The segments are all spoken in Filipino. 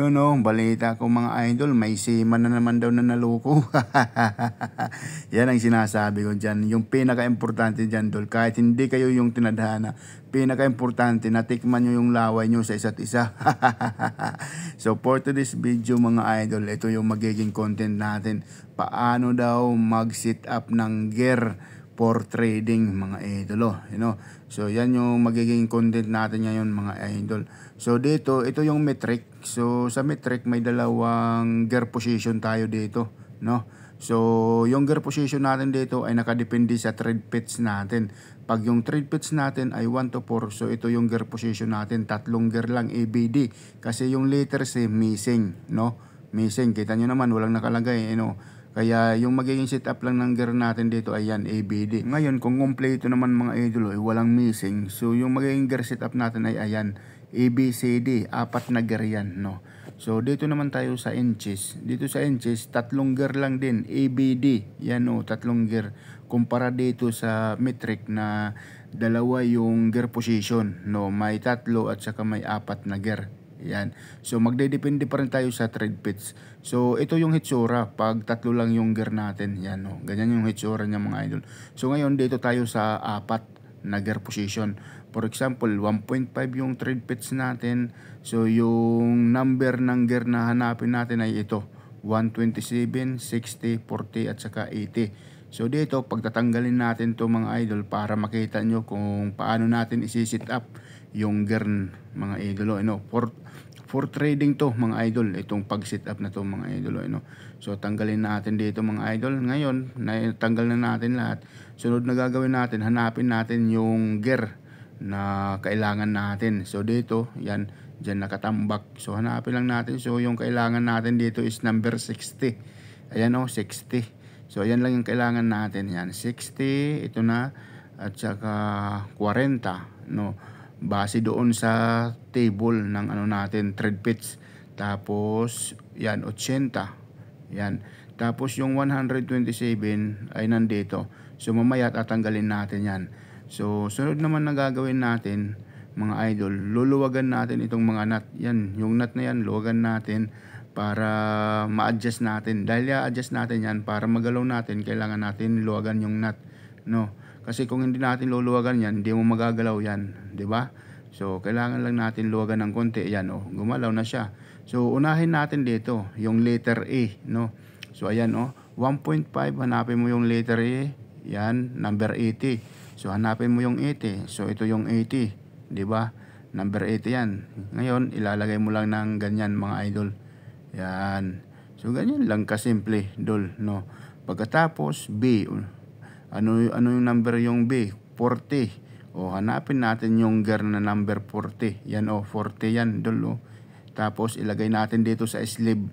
Yun o, balita ko mga idol, may seaman na naman daw na naloko. Yan ang sinasabi ko dyan. Yung pinaka-importante dyan, Dol, kahit hindi kayo yung tinadhana, pinaka-importante, natikman nyo yung laway nyo sa isa't isa. So for today's video mga idol, ito yung magiging content natin. Paano daw mag-sit up ng gear for trading mga idol, you know. So yan yung magiging content natin ngayon mga idol. So dito, ito yung metric. So sa metric may dalawang gear position tayo dito, no. So yung gear position natin dito ay nakadepende sa trade pits natin. Pag yung trade pits natin ay 1 to 4, so ito yung gear position natin, tatlong gear lang ABD kasi yung letters missing, no. Missing, kita nyo naman walang nakalagay, you know. Kaya yung magiging setup lang ng gear natin dito ay yan, ABD. Ngayon, kung kompleto naman mga idol, ay walang missing. So yung magiging gear setup natin ay ayan, ABCD, 4 na gear yan, no. So dito naman tayo sa inches. Dito sa inches, tatlong gear lang din, ABD. Yan o, tatlong gear. Kumpara dito sa metric na dalawa yung gear position, no. May tatlo at saka may 4 na gear. Yan. So magdedepende pa rin tayo sa trade pits. So ito yung hitsura pag tatlo lang yung gear natin. Yan, no. Ganyan yung hitsura niya mga idol. So ngayon dito tayo sa 4 na gear position. For example, 1.5 yung trade pits natin. So yung number ng gear na hanapin natin ay ito, 127, 60, 40 at saka 80. So dito pagtatanggalin natin to mga idol para makita nyo kung paano natin isi-sit up yung gear mga idol, you know. For trading to mga idol, itong pag-sit up na to mga idol, you know. So tanggalin natin dito mga idol. Ngayon, natanggal na natin lahat. Sunod na gagawin natin, hanapin natin yung gear na kailangan natin. So dito, yan, dyan nakatambak. So hanapin lang natin. So yung kailangan natin dito is number 60. Ayan o, 60. So ayan lang yung kailangan natin. Yan, 60, ito na, at saka 40, no. Base doon sa table ng ano natin, trade pits. Tapos yan 80. Yan. Tapos yung 127 ay nandito. So mamaya tatanggalin natin yan. So sunod naman na gagawin natin mga idol, luluwagan natin itong mga nut. Yan, yung nut na yan, luwagan natin para ma-adjust natin. Dahil i-adjust natin yan para magalaw natin, kailangan natin luwagan yung nut, no. Kasi kung hindi natin luluwagan yan, hindi mo magagalaw yan, di ba? So, kailangan lang natin luwagan ng konti. Yan, oh, gumalaw na siya. So, unahin natin dito, yung letter A, no? So, ayan, oh, 1.5, hanapin mo yung letter A. Yan, number 80. So, hanapin mo yung 80. So, ito yung 80, di ba? Number 80 yan. Ngayon, ilalagay mo lang ng ganyan, mga idol. Yan. So, ganyan lang kasimple, dol, no? Pagkatapos, B, ano yung number yung B? 40. O hanapin natin yung gear na number 40. Yan o, 40 yan, dol, o. Tapos ilagay natin dito sa sleeve.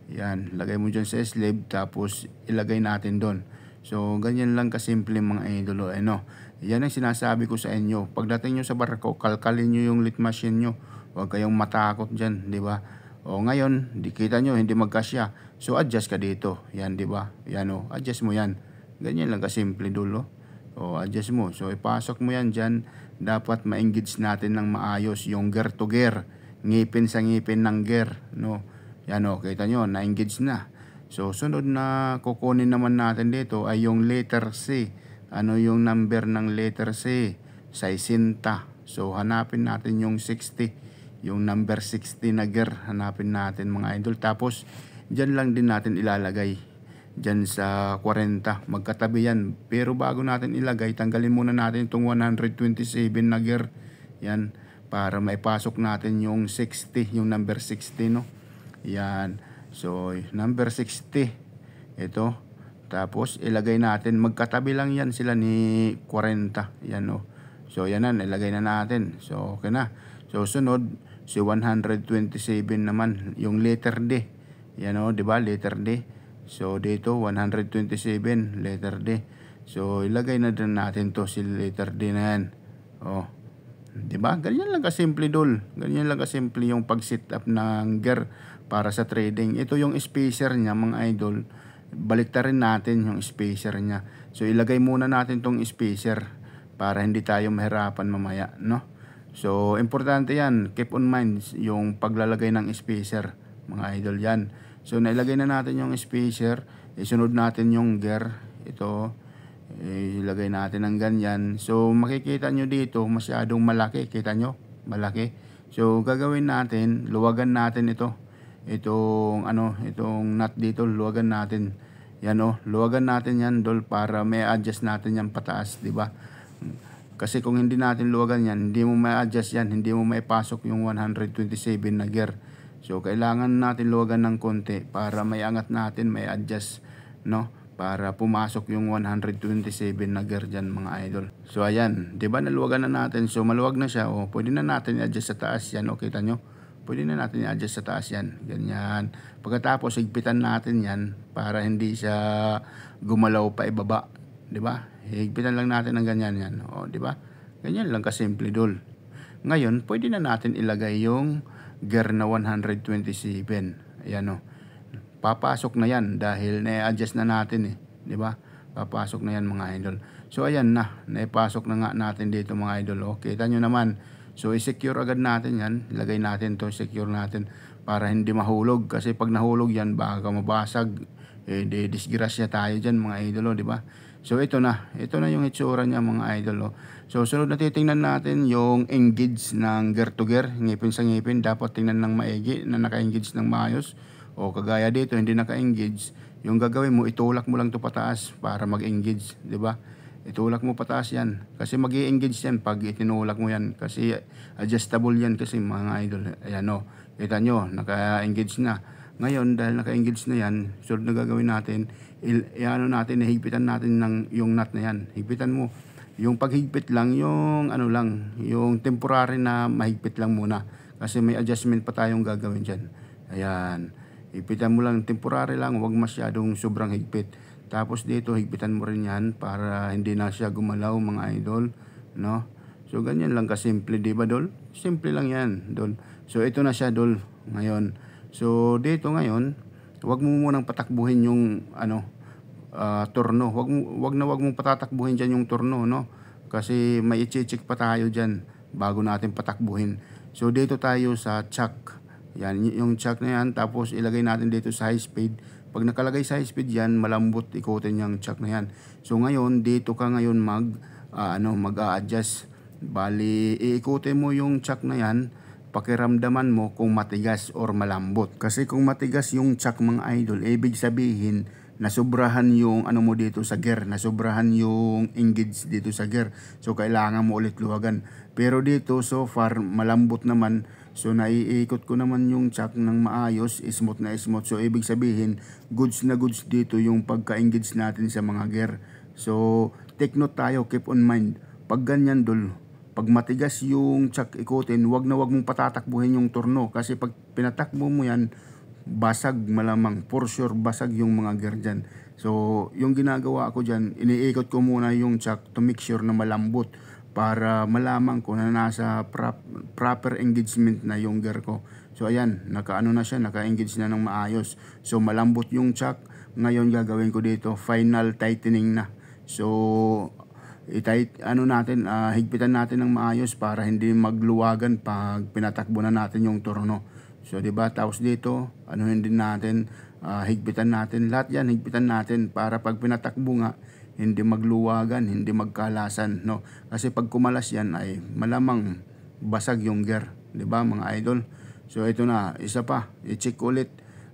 Yan, lagay mo dyan sa sleeve. Tapos ilagay natin doon. So ganyan lang kasimple mga idol, ano. Yan ang sinasabi ko sa inyo. Pagdating nyo sa barko, kalkalin nyo yung lit machine nyo. Huwag kayong matakot dyan, di ba? O ngayon, di kita nyo, hindi magkasya. So adjust ka dito. Yan, di ba? Yan o, adjust mo yan. Ganyan lang kasimple, dolo. O adjust mo. So ipasok mo yan dyan. Dapat ma-engage natin ng maayos yung gear to gear. Ngipin sa ngipin ng gear, no. Yan o, kita nyo, na-engage na. So sunod na kukunin naman natin dito ay yung letter C. Ano yung number ng letter C? 60. So hanapin natin yung 60. Yung number 60 na gear. Hanapin natin mga idol. Tapos dyan lang din natin ilalagay. Dyan sa 40, magkatabi yan. Pero bago natin ilagay, tanggalin muna natin itong 127 na gear. Yan, para maipasok natin yung 60, yung number 60, no. Yan, so number 60, ito. Tapos ilagay natin, magkatabi lang yan sila ni 40. Yan, no. So yan na, ilagay na natin. So okay na. So sunod, si 127 naman, yung letter D. Yan, no, diba, letter D. So dito 127 letter D. So ilagay na din natin to si letter D na yan. Oh. 'Di ba? Ganyan lang kasimple, dol. Ganyan lang kasimple yung pag-set up ng gear para sa trading. Ito yung spacer niya mga idol. Baliktarin natin yung spacer niya. So ilagay muna natin tong spacer para hindi tayo mahirapan mamaya, no? So importante yan, keep on mind yung paglalagay ng spacer mga idol yan. So nailagay na natin yung spacer, isunod natin yung gear, ito, ilagay natin ng ganyan. So makikita nyo dito masyadong malaki, kita nyo, malaki. So gagawin natin, luwagan natin itong nut dito, luwagan natin. Yan luwagan natin yan dol, para may adjust natin yan pataas, di ba? Kasi kung hindi natin luwagan yan, hindi mo ma-adjust yan, hindi mo maipasok yung 127 na gear. So kailangan natin luwagan ng konti para may angat natin, may adjust, no? Para pumasok yung 127 na gear dyan, mga idol. So ayan, 'di ba naluwagan na natin? So maluwag na siya. Pwede na natin i-adjust sa taas yan, kita nyo? Pwede na natin i-adjust sa taas yan. Ganyan. Pagkatapos higpitan natin yan para hindi siya gumalaw pa ibaba, 'di ba? Higpitan lang natin ng ganyan yan. 'Di ba? Ganyan lang kasimple dol. Ngayon, pwede na natin ilagay yung gear na 127. Ayan papasok na yan dahil na-adjust na natin 'di ba? Papasok na yan, mga idol. So ayan na, naipasok na nga natin dito, mga idol. Kita nyo naman. So i-secure agad natin yan. Ilagay natin to, secure natin para hindi mahulog, kasi pag nahulog yan baka mabasag. Disgrasya tayo dyan, mga idol, 'di ba? So ito na yung itsura niya, mga idol. So sunod na titingnan natin yung engage ng gear to gear, ngipin sa ngipin. Dapat tingnan ng maigi na naka-engage ng maayos. Kagaya dito hindi naka-engage, yung gagawin mo, itulak mo lang to pataas para mag-engage, 'di ba? Itulak mo pataas yan kasi mag-i-engage yan pag itinulak mo yan, kasi adjustable yan kasi, mga idol. Ayan kita nyo, naka-engage na. Ngayon dahil naka-engage na yan, sunod na gagawin natin, higpitan natin ng yung nut na yan. Higpitan mo. Yung paghigpit lang, yung yung temporary na mahigpit lang muna, kasi may adjustment pa tayong gagawin dyan. Ayan. Higpitan mo lang, temporary lang, huwag masyadong sobrang higpit. Tapos dito, higpitan mo rin yan para hindi na siya gumalaw, mga idol, no? So ganyan lang kasimple, di ba, dol? Simple lang yan, dol. So ito na siya, dol, ngayon. So dito ngayon, huwag mo munang patakbuhin yung torno. Huwag mong patatakbuhin diyan yung torno, no? Kasi may i-check pa tayo diyan bago natin patakbuhin. So dito tayo sa chuck. Yan, yung chuck na yan, tapos ilagay natin dito sa high speed. Pag nakalagay sa high speed yan, malambot ikutin yung chuck na yan. So ngayon, dito ka ngayon mag-a-adjust. Bali, iikutin mo yung chuck na yan, pakiramdaman mo kung matigas or malambot. Kasi kung matigas yung chuck, mga idol, ibig sabihin, nasobrahan yung mo dito sa gear, nasobrahan yung engage dito sa gear. So kailangan mo ulit luwagan. Pero dito so far malambot naman. So naiikot ko naman yung chuck ng maayos, smooth na smooth. So ibig sabihin, goods na goods dito yung pagka-engage natin sa mga gear. So take note tayo, keep on mind. Pag ganyan, dol, pag matigas yung chuck ikutin, wag mong patatakbuhin yung torno, kasi pag pinatakbo mo yan, basag malamang, for sure basag yung mga gear dyan. So yung ginagawa ko dyan, iniikot ko muna yung chuck to make sure na malambot, para malaman ko na nasa proper engagement na yung gear ko. So ayan, naka-engage na ng maayos. So malambot yung chuck. Ngayon gagawin ko dito, final tightening na. So higpitan natin ng maayos para hindi magluwagan pag pinatakbo na natin yung torno. So 'di ba? Tapos dito, din natin, higpitan natin. Lahat 'yan higpitan natin para pag pinatakbo nga, hindi magluwagan, hindi magkalasan, no? Kasi pag kumalas yan ay malamang basag yung gear, 'di ba, mga idol? So ito na, isa pa, i-check ulit.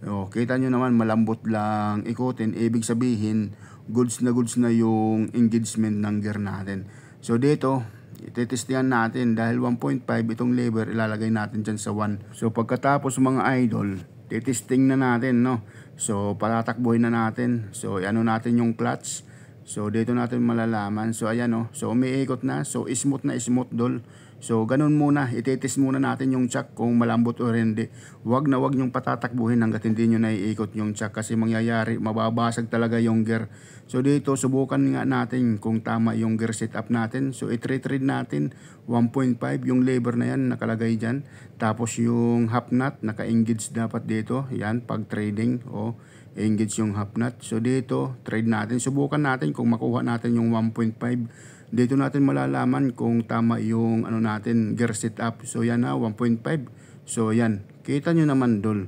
Kita nyo naman, malambot lang ikutin, ibig sabihin goods na yung engagement ng gear natin. So dito, itetestihan natin dahil 1.5 itong lever, ilalagay natin dyan sa 1. So pagkatapos, mga idol, titesting na natin, no? So patatakbuhin na natin. So natin yung clutch. So dito natin malalaman. So ayan so umiikot na. So smooth na smooth, dol. So ganun muna, itetest muna natin yung chuck kung malambot o hindi. Wag nyong patatakbuhin hangga't hindi nyo naiikot yung chuck, kasi mangyayari, mababasag talaga yung gear. So dito, subukan nga natin kung tama yung gear setup natin. So i-tread natin 1.5 yung lever na yan, nakalagay dyan. Tapos yung half nut, naka-engage dapat dito. Yan, pag trading, engage yung half nut. So dito, trade natin. Subukan natin kung makuha natin yung 1.5. Dito natin malalaman kung tama yung natin gear setup. So yan 1.5. So yan, kita nyo naman, dol,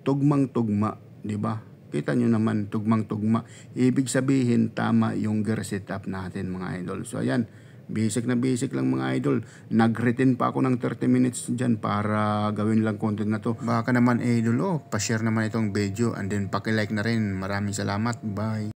tugmang-tugma, di ba? Kita nyo naman, tugmang-tugma. Ibig sabihin, tama yung gear setup natin mga idol. So ayan, basic na basic lang mga idol. Nag-retain pa ako ng 30 minutes dyan para gawin lang content na to. Baka naman idol, pa-share naman itong video and then paki-like na rin. Maraming salamat. Bye!